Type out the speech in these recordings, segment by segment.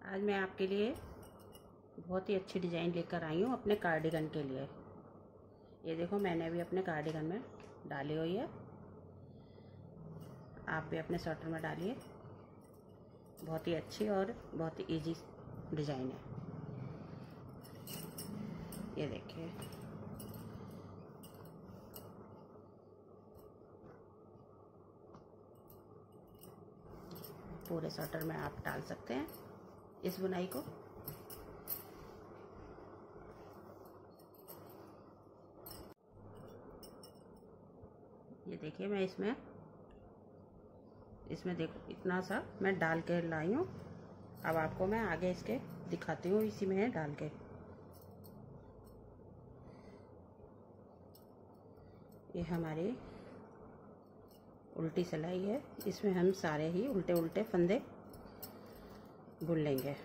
आज मैं आपके लिए बहुत ही अच्छी डिज़ाइन लेकर आई हूँ अपने कार्डिगन के लिए। ये देखो, मैंने भी अपने कार्डिगन में डाली हुई है। आप भी अपने स्वेटर में डालिए। बहुत ही अच्छी और बहुत ही इजी डिज़ाइन है। ये देखिए, पूरे स्वेटर में आप डाल सकते हैं इस बुनाई को। ये देखिए, मैं इसमें देखो इतना सा मैं डाल के लाई हूँ। अब आपको मैं आगे इसके दिखाती हूँ इसी में डाल के। ये हमारी उल्टी सिलाई है। इसमें हम सारे ही उल्टे उल्टे फंदे बुन लेंगे।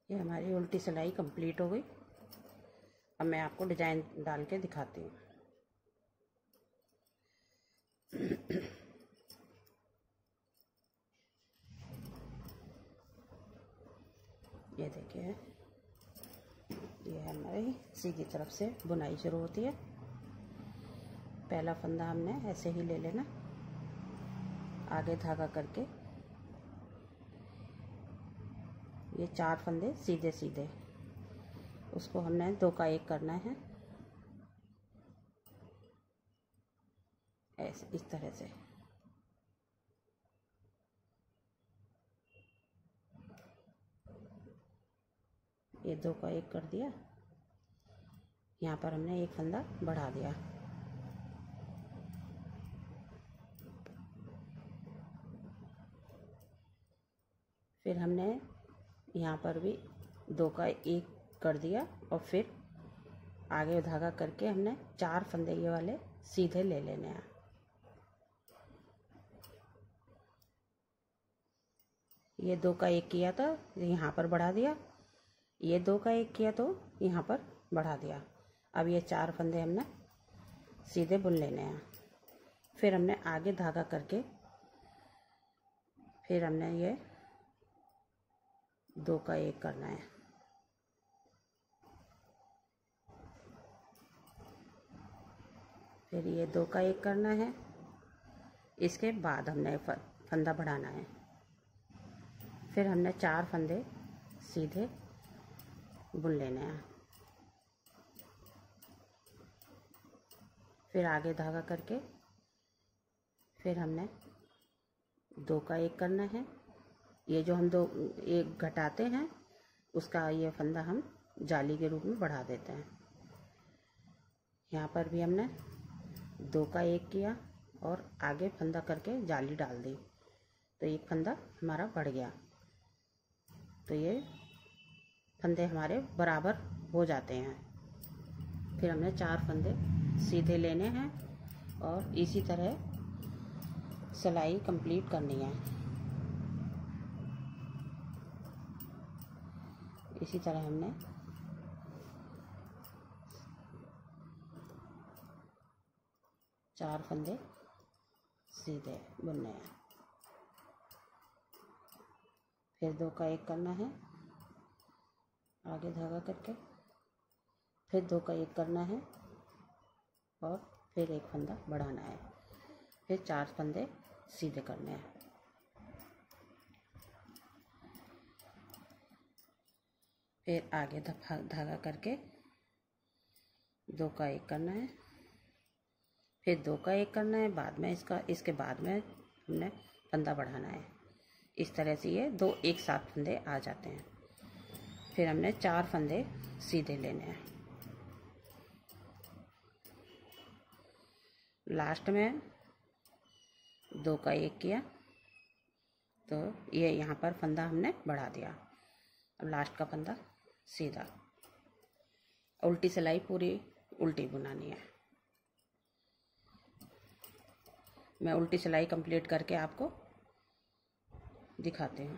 ये हमारी उल्टी सिलाई कंप्लीट हो गई। अब मैं आपको डिजाइन डाल के दिखाती हूँ। ये देखिए, ये हमारी सीधी तरफ से बुनाई शुरू होती है। पहला फंदा हमने ऐसे ही ले लेना, आगे धागा करके ये 4 फंदे सीधे सीधे, उसको हमने 2 का 1 करना है, ऐसे इस तरह से। ये 2 का 1 कर दिया। यहाँ पर हमने 1 फंदा बढ़ा दिया। फिर हमने यहाँ पर भी 2 का 1 कर दिया और फिर आगे धागा करके हमने 4 फंदे ये वाले सीधे ले लेने हैं। ये 2 का 1 किया था, यहाँ पर बढ़ा दिया। ये 2 का 1 किया तो यहाँ पर बढ़ा दिया। अब ये 4 फंदे हमने सीधे बुन लेने हैं। फिर हमने आगे धागा करके फिर हमने ये 2 का 1 करना है। फिर ये 2 का 1 करना है। इसके बाद हमने फंदा बढ़ाना है। फिर हमने 4 फंदे सीधे बुन लेने हैं। फिर आगे धागा करके फिर हमने 2 का 1 करना है। ये जो हम 2 1 घटाते हैं उसका ये फंदा हम जाली के रूप में बढ़ा देते हैं। यहाँ पर भी हमने 2 का 1 किया और आगे फंदा करके जाली डाल दी, तो एक फंदा हमारा बढ़ गया। तो ये फंदे हमारे बराबर हो जाते हैं। फिर हमने 4 फंदे सीधे लेने हैं और इसी तरह सिलाई कंप्लीट करनी है। इसी तरह हमने चार फंदे सीधे बुनने हैं। फिर 2 का 1 करना है, आगे धागा करके फिर 2 का 1 करना है और फिर 1 फंदा बढ़ाना है। फिर 4 फंदे सीधे करने हैं। फिर आगे धागा करके 2 का 1 करना है, फिर 2 का 1 करना है, बाद में इसके बाद में हमने फंदा बढ़ाना है। इस तरह से ये 2 एक साथ फंदे आ जाते हैं। फिर हमने 4 फंदे सीधे लेने हैं। लास्ट में 2 का 1 किया तो ये यहाँ पर फंदा हमने बढ़ा दिया। अब लास्ट का फंदा सीधा, उल्टी सिलाई पूरी उल्टी बुनानी है। मैं उल्टी सिलाई कंप्लीट करके आपको दिखाती हूँ।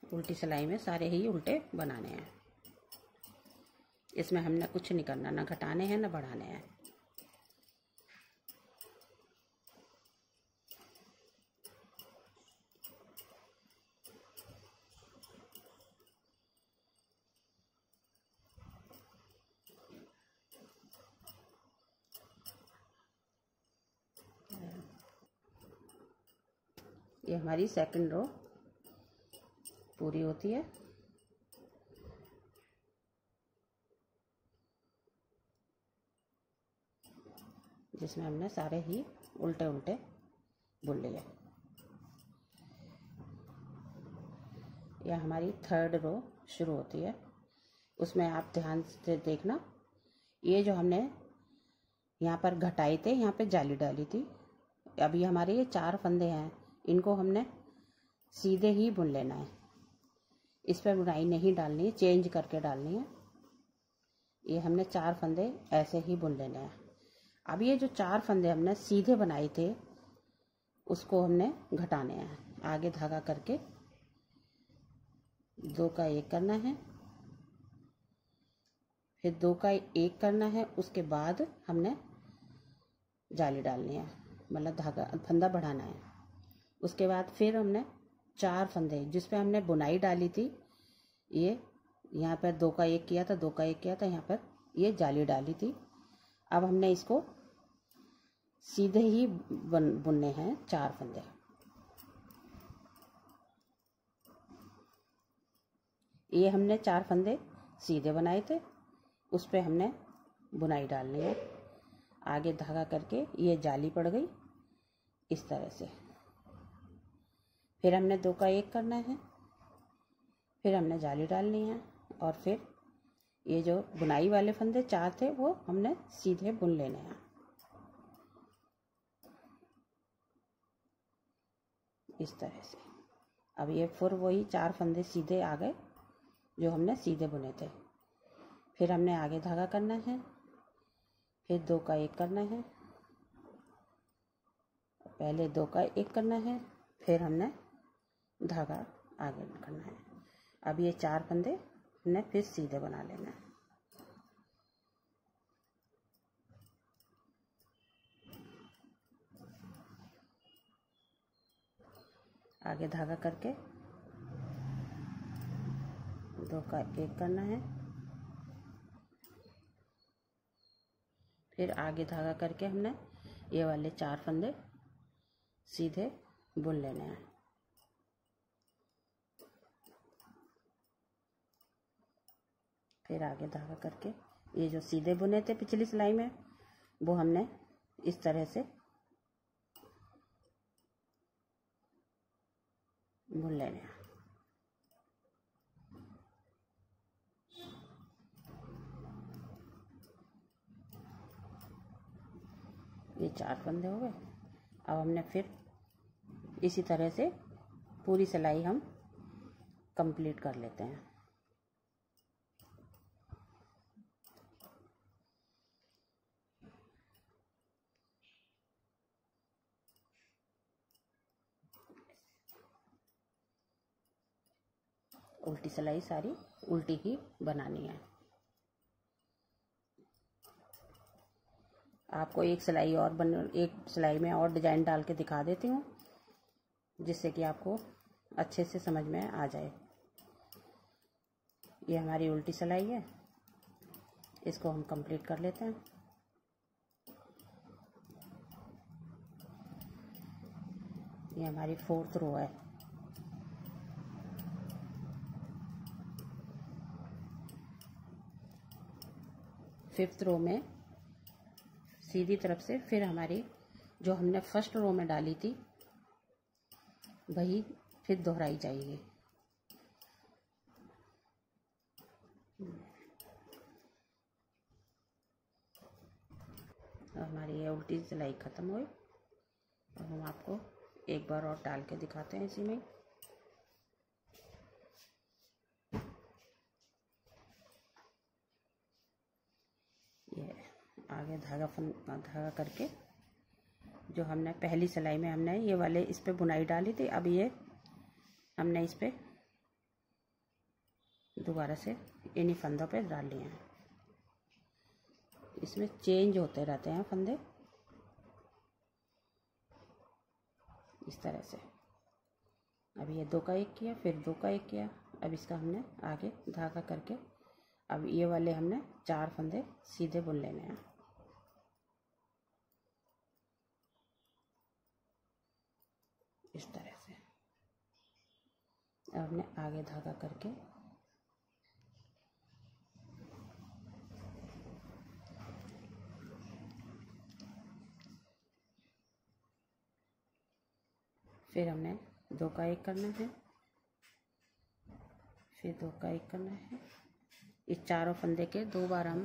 उल्टी सिलाई में सारे ही उल्टे बनाने हैं। इसमें हमने कुछ नहीं करना, ना घटाने हैं ना बढ़ाने हैं। ये हमारी सेकंड रो पूरी होती है। जिसमें हमने सारे ही उल्टे उल्टे बुन लिए। यह हमारी थर्ड रो शुरू होती है। उसमें आप ध्यान से देखना, ये जो हमने यहाँ पर घटाई थे, यहाँ पे जाली डाली थी। अभी हमारे ये 4 फंदे हैं, इनको हमने सीधे ही बुन लेना है। इस पर बुनाई नहीं डालनी है, चेंज करके डालनी है। ये हमने 4 फंदे ऐसे ही बुन लेने हैं। अब ये जो 4 फंदे हमने सीधे बनाए थे, उसको हमने घटाने हैं। आगे धागा करके 2 का 1 करना है, फिर 2 का 1 करना है। उसके बाद हमने जाली डालनी है, मतलब धागा फंदा बढ़ाना है। उसके बाद फिर हमने 4 फंदे जिस पे हमने बुनाई डाली थी, ये यहाँ पर 2 का 1 किया था, 2 का 1 किया था, यहाँ पर ये जाली डाली थी। अब हमने इसको सीधे ही बुनने हैं 4 फंदे। ये हमने 4 फंदे सीधे बनाए थे, उस पे हमने बुनाई डालनी है। आगे धागा करके ये जाली पड़ गई इस तरह से। फिर हमने 2 का 1 करना है, फिर हमने जाली डालनी है, और फिर ये जो बुनाई वाले फंदे 4 थे वो हमने सीधे बुन लेने हैं। इस तरह से। अब ये फिर वही 4 फंदे सीधे आ गए जो हमने सीधे बुने थे। फिर हमने आगे धागा करना है, फिर 2 का 1 करना है, पहले 2 का 1 करना है, फिर हमने धागा आगे करना है। अब ये 4 फंदे हमने फिर सीधे बना लेना है। आगे धागा करके 2 का 1 करना है, फिर आगे धागा करके हमने ये वाले 4 फंदे सीधे बुन लेने हैं। फिर आगे धागा करके ये जो सीधे बुने थे पिछली सिलाई में, वो हमने इस तरह से बुन लेने हैं। ये 4 फंदे हो गए। अब हमने फिर इसी तरह से पूरी सिलाई हम कंप्लीट कर लेते हैं। उल्टी सिलाई सारी उल्टी ही बनानी है। आपको एक सिलाई में और डिजाइन डाल के दिखा देती हूँ, जिससे कि आपको अच्छे से समझ में आ जाए। ये हमारी उल्टी सिलाई है, इसको हम कंप्लीट कर लेते हैं। ये हमारी 4th रो है। फिफ्थ रो में सीधी तरफ से फिर हमारी जो हमने फर्स्ट रो में डाली थी वही फिर दोहराई जाएगी। हमारी ये उल्टी सिलाई ख़त्म हुई। अब हम आपको एक बार और डाल के दिखाते हैं इसी में। ये आगे धागा करके जो हमने पहली सिलाई में हमने ये वाले इस पे बुनाई डाली थी, अब ये हमने इस पे दोबारा से इन्हीं फंदों पे डाल लिए हैं। इसमें चेंज होते रहते हैं फंदे इस तरह से। अब ये 2 का 1 किया, फिर 2 का 1 किया। अब इसका हमने आगे धागा करके अब ये वाले हमने 4 फंदे सीधे बुन लेने हैं। इस तरह से अब हमने आगे धागा करके फिर हमने 2 का 1 करना है, फिर 2 का 1 करना है। इस चारों फंदे के 2 बार हम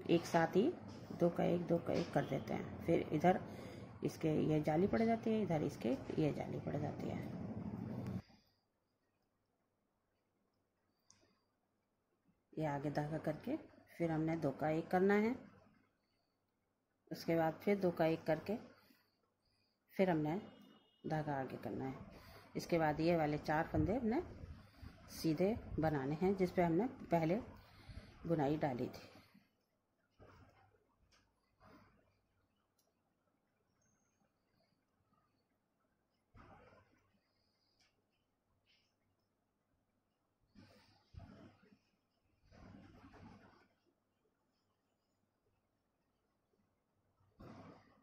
एक साथ ही 2 का 1 2 का 1 कर देते हैं। फिर इधर इसके ये जाली पड़ जाती है, इधर इसके ये जाली पड़ जाती है। ये आगे धागा करके फिर हमने 2 का 1 करना है। उसके बाद फिर 2 का 1 करके फिर हमने धागा आगे करना है। इसके बाद ये वाले 4 फंदे हमने सीधे बनाने हैं जिस पे हमने पहले बुनाई डाली थी।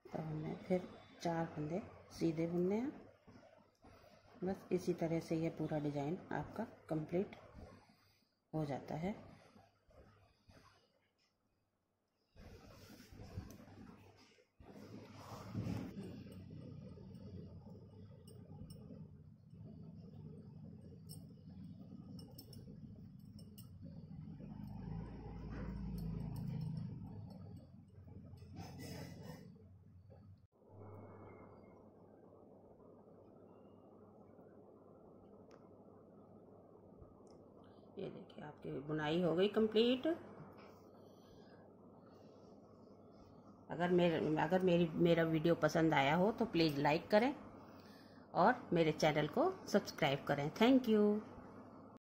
तो हमने फिर 4 फंदे सीधे बुनने हैं। बस इसी तरह से ये पूरा डिज़ाइन आपका कंप्लीट हो जाता है। ये देखिए आपकी बुनाई हो गई कंप्लीट। अगर मेरा वीडियो पसंद आया हो तो प्लीज़ लाइक करें और मेरे चैनल को सब्सक्राइब करें। Thank you.